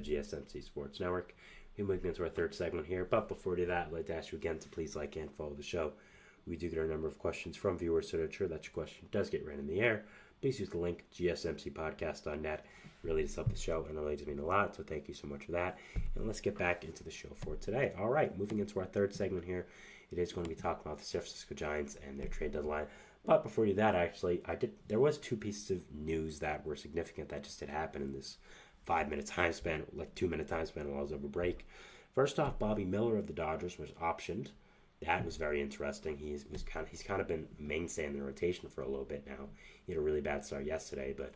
GSMC Sports Network. We're moving into our third segment here, but before we do that, I'd like to ask you again to please like and follow the show. We do get a number of questions from viewers, so to ensure that your question does get read in the air, please use the link gsmcpodcast.net. It really does help the show, and it really does mean a lot, so thank you so much for that. And let's get back into the show for today. All right, moving into our third segment here, it is going to be talking about the San Francisco Giants and their trade deadline. But before we do that, actually, there was two pieces of news that were significant that just did happen in this 5-minute time span, like 2-minute time span while I was over break. First off, Bobby Miller of the Dodgers was optioned. That was very interesting. He's kind of been a mainstay in the rotation for a little bit now. He had a really bad start yesterday, but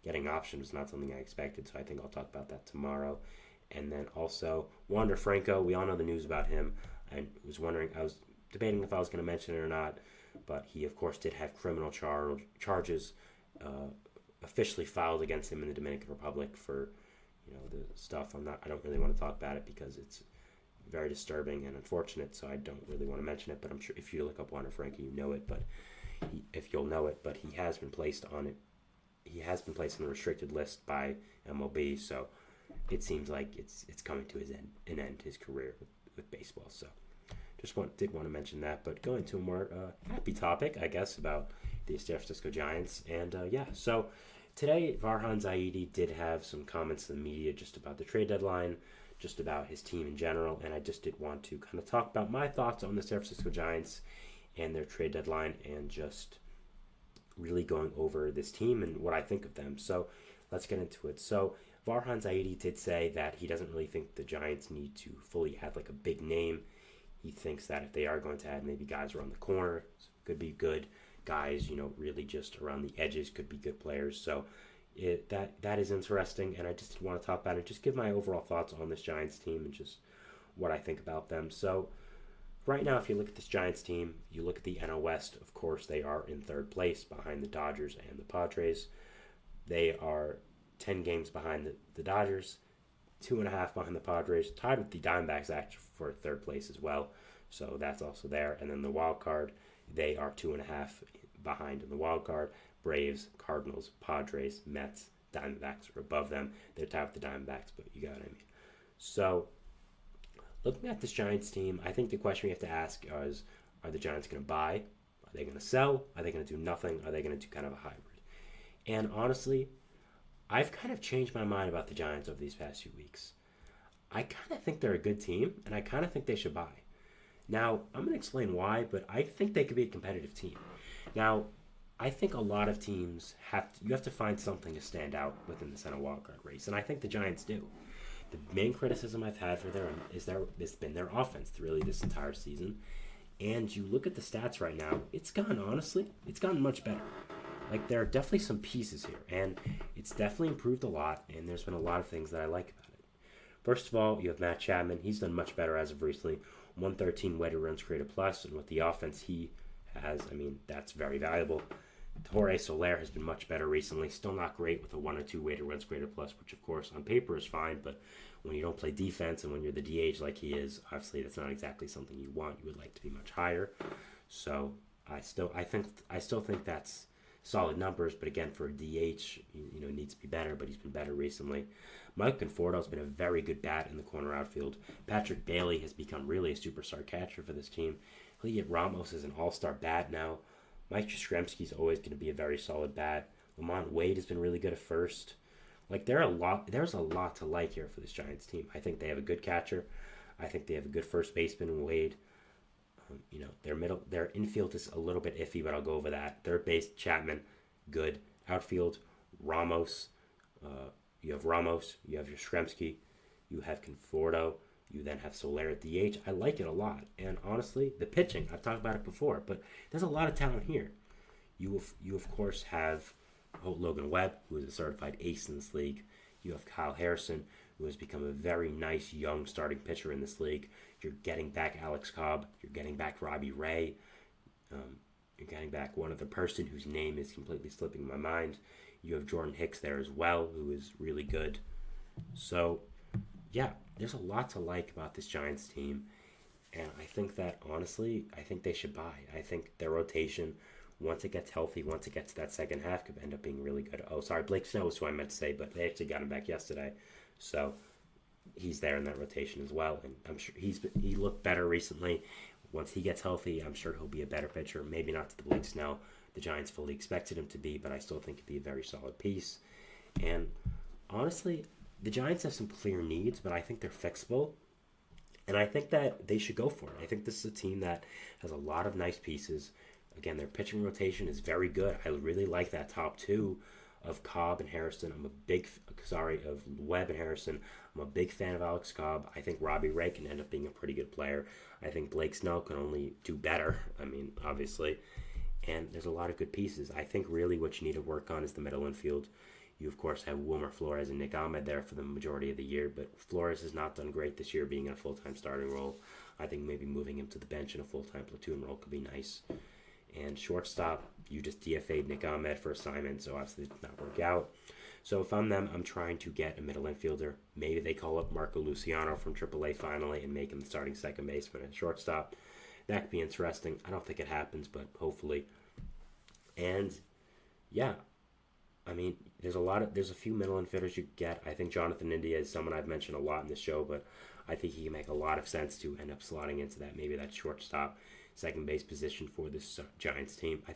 getting optioned was not something I expected, so I think I'll talk about that tomorrow. And then also, Wander Franco, we all know the news about him. I was debating if I was going to mention it or not, but he, of course, did have criminal charges officially filed against him in the Dominican Republic for, the stuff. I don't really want to talk about it because it's very disturbing and unfortunate, so I don't really want to mention it, but I'm sure if you look up Wander Franco, you know it, but he has been placed on it. He has been placed on the restricted list by MLB, so it seems like it's coming to an end, his career with baseball. So did want to mention that, but going to a more happy topic, I guess, about the San Francisco Giants. And so today Farhan Zaidi did have some comments in the media just about the trade deadline, just about his team in general, and I just did want to kind of talk about my thoughts on the San Francisco Giants and their trade deadline and just really going over this team and what I think of them. So let's get into it. So Farhan Zaidi did say that he doesn't really think the Giants need to fully have like a big name. He thinks that if they are going to add maybe guys around the corner, could be good guys, really just around the edges could be good players. So that is interesting, and I just want to talk about it, just give my overall thoughts on this Giants team and just what I think about them. So right now, if you look at this Giants team, you look at the NL West, of course, they are in third place behind the Dodgers and the Padres. They are 10 games behind the Dodgers, 2.5 behind the Padres, tied with the Diamondbacks actually for third place as well. So that's also there. And then the wild card, they are 2.5 behind in the wild card. Braves, Cardinals, Padres, Mets, Diamondbacks are above them. They're tied with the Diamondbacks, but you got what I mean. So looking at this Giants team, I think the question we have to ask is, are the Giants going to buy? Are they going to sell? Are they going to do nothing? Are they going to do kind of a hybrid? And honestly, I've kind of changed my mind about the Giants over these past few weeks. I kind of think they're a good team, and I kind of think they should buy. Now, I'm going to explain why, but I think they could be a competitive team. Now, I think a lot of teams you have to find something to stand out within the center wildcard race, and I think the Giants do. The main criticism I've had for them has been their offense really this entire season. And you look at the stats right now, it's gotten much better. Like, there are definitely some pieces here, and it's definitely improved a lot, and there's been a lot of things that I like about it. First of all, you have Matt Chapman. He's done much better as of recently. 113 weighted runs created plus, and with the offense he has, that's very valuable. Jorge Soler has been much better recently. Still not great with a 1 or 2 weighted runs created plus, which of course on paper is fine, but when you don't play defense and when you're the DH like he is, obviously that's not exactly something you want. You would like to be much higher. So I still think that's solid numbers, but again, for a DH, needs to be better, but he's been better recently. Mike Conforto's been a very good bat in the corner outfield. Patrick Bailey has become really a superstar catcher for this team. Elliot Ramos is an all-star bat now. Mike Yastrzemski's always going to be a very solid bat. Lamont Wade has been really good at first. Like, there's a lot to like here for this Giants team. I think they have a good catcher. I think they have a good first baseman in Wade. Their infield is a little bit iffy, but I'll go over that. Third base, Chapman, good. Outfield, Ramos. You have Yastrzemski. You have Conforto. You then have Soler at DH. I like it a lot. And honestly, the pitching, I've talked about it before, but there's a lot of talent here. You of course have Logan Webb, who is a certified ace in this league. You have Kyle Harrison, who has become a very nice young starting pitcher in this league. You're getting back Alex Cobb. You're getting back Robbie Ray. You're getting back one other person whose name is completely slipping my mind. You have Jordan Hicks there as well, who is really good. So, yeah, there's a lot to like about this Giants team. And I think that, honestly, I think they should buy. I think their rotation, once it gets healthy, once it gets to that second half, could end up being really good. Oh, sorry, Blake Snow is who I meant to say, but they actually got him back yesterday. So, he's there in that rotation as well. And I'm sure he looked better recently. Once he gets healthy, I'm sure he'll be a better pitcher. Maybe not to the Blake Snell the Giants fully expected him to be, but I still think he'd be a very solid piece. And honestly, the Giants have some clear needs, but I think they're fixable. And I think that they should go for it. I think this is a team that has a lot of nice pieces. Again, their pitching rotation is very good. I really like that top two of Cobb and Harrison. Of Webb and Harrison. I'm a big fan of Alex Cobb. I think Robbie Ray can end up being a pretty good player. I think Blake Snell can only do better. I mean, obviously. And there's a lot of good pieces. I think really what you need to work on is the middle infield. You, of course, have Wilmer Flores and Nick Ahmed there for the majority of the year, but Flores has not done great this year being in a full-time starting role. I think maybe moving him to the bench in a full-time platoon role could be nice. And shortstop, you just DFA'd Nick Ahmed for assignment, so obviously it did not work out. So if I'm them, I'm trying to get a middle infielder. Maybe they call up Marco Luciano from AAA finally and make him the starting second baseman and shortstop. That could be interesting. I don't think it happens, but hopefully. And yeah, I mean, there's a few middle infielders you get. I think Jonathan India is someone I've mentioned a lot in the show, but I think he can make a lot of sense to end up slotting into maybe that shortstop, second base position for this Giants team. I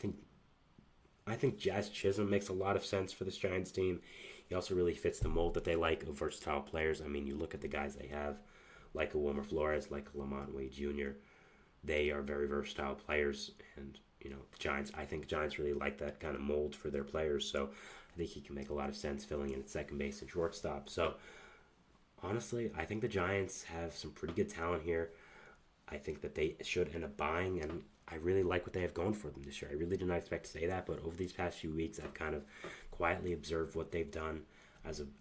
think Jazz Chisholm makes a lot of sense for this Giants team. He also really fits the mold that they like of versatile players. I mean, you look at the guys they have, like a Wilmer Flores, like a Lamont Wade Jr. They are very versatile players, and I think the Giants really like that kind of mold for their players. So I think he can make a lot of sense filling in at second base and shortstop. So honestly, I think the Giants have some pretty good talent here. I think that they should end up buying, and I really like what they have going for them this year. I really did not expect to say that, but over these past few weeks, I've kind of quietly observed what they've done.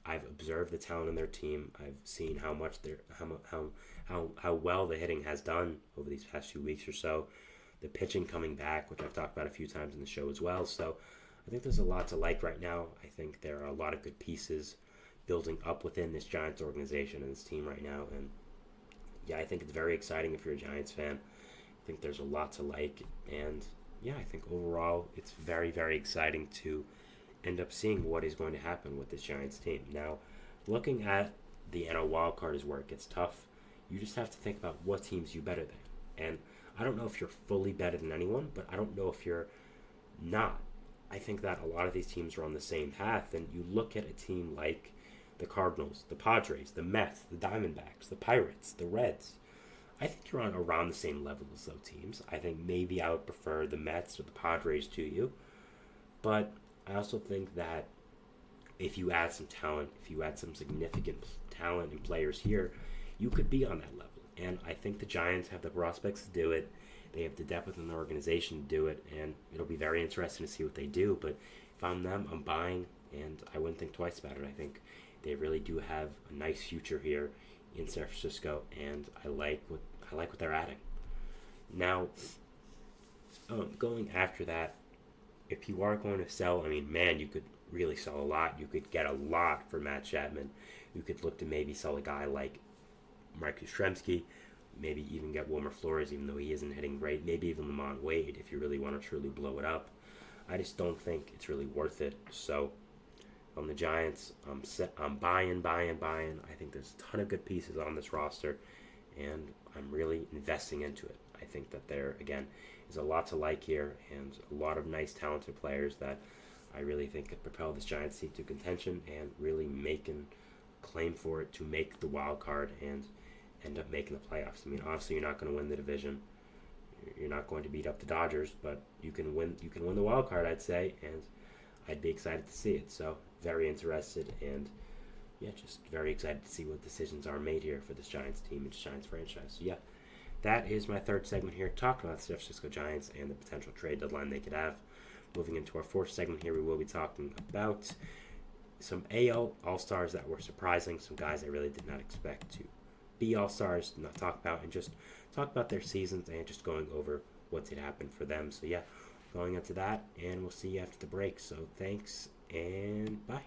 I've observed the talent in their team. I've seen how well the hitting has done over these past few weeks or so. The pitching coming back, which I've talked about a few times in the show as well. So I think there's a lot to like right now. I think there are a lot of good pieces building up within this Giants organization and this team right now. And yeah, I think it's very exciting if you're a Giants fan. I think there's a lot to like. And yeah, I think overall it's very, very exciting to end up seeing what is going to happen with this Giants team. Now, looking at the NL wildcard is where it gets tough. You just have to think about what teams you better than. And I don't know if you're fully better than anyone, but I don't know if you're not. I think that a lot of these teams are on the same path, and you look at a team like the Cardinals, the Padres, the Mets, the Diamondbacks, the Pirates, the Reds. I think you're on around the same level as those teams. I think maybe I would prefer the Mets or the Padres to you, but I also think that if you add some talent, if you add some significant talent and players here, you could be on that level. And I think the Giants have the prospects to do it. They have the depth within the organization to do it, and it'll be very interesting to see what they do. But if I'm them, I'm buying, and I wouldn't think twice about it. I think they really do have a nice future here in San Francisco, and I like what they're adding. Now, going after that, if you are going to sell, I mean, man, you could really sell a lot. You could get a lot for Matt Chapman. You could look to maybe sell a guy like Marcus Shremsky, maybe even get Wilmer Flores, even though he isn't hitting great. Maybe even Lamont Wade, if you really want to truly blow it up. I just don't think it's really worth it. So on the Giants, I'm buying. I think there's a ton of good pieces on this roster, and I'm really investing into it. I think that there, again, is a lot to like here, and a lot of nice, talented players that I really think could propel this Giants team to contention and really making claim for it to make the wild card and end up making the playoffs. I mean, obviously you're not going to win the division. You're not going to beat up the Dodgers, but you can win the wild card, I'd say, and I'd be excited to see it. So very interested, and yeah, just very excited to see what decisions are made here for this Giants team and Giants franchise. So yeah, that is my third segment here, talking about the San Francisco Giants and the potential trade deadline they could have. Moving into our fourth segment here, we will be talking about some AL All-Stars that were surprising, some guys I really did not expect to be All-Stars, not talk about, and just talk about their seasons and just going over what did happen for them. So yeah, going into that, and we'll see you after the break. So thanks, and bye.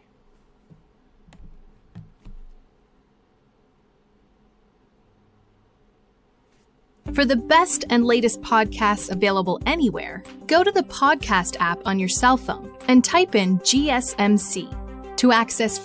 For the best and latest podcasts available anywhere, go to the podcast app on your cell phone and type in GSMC to access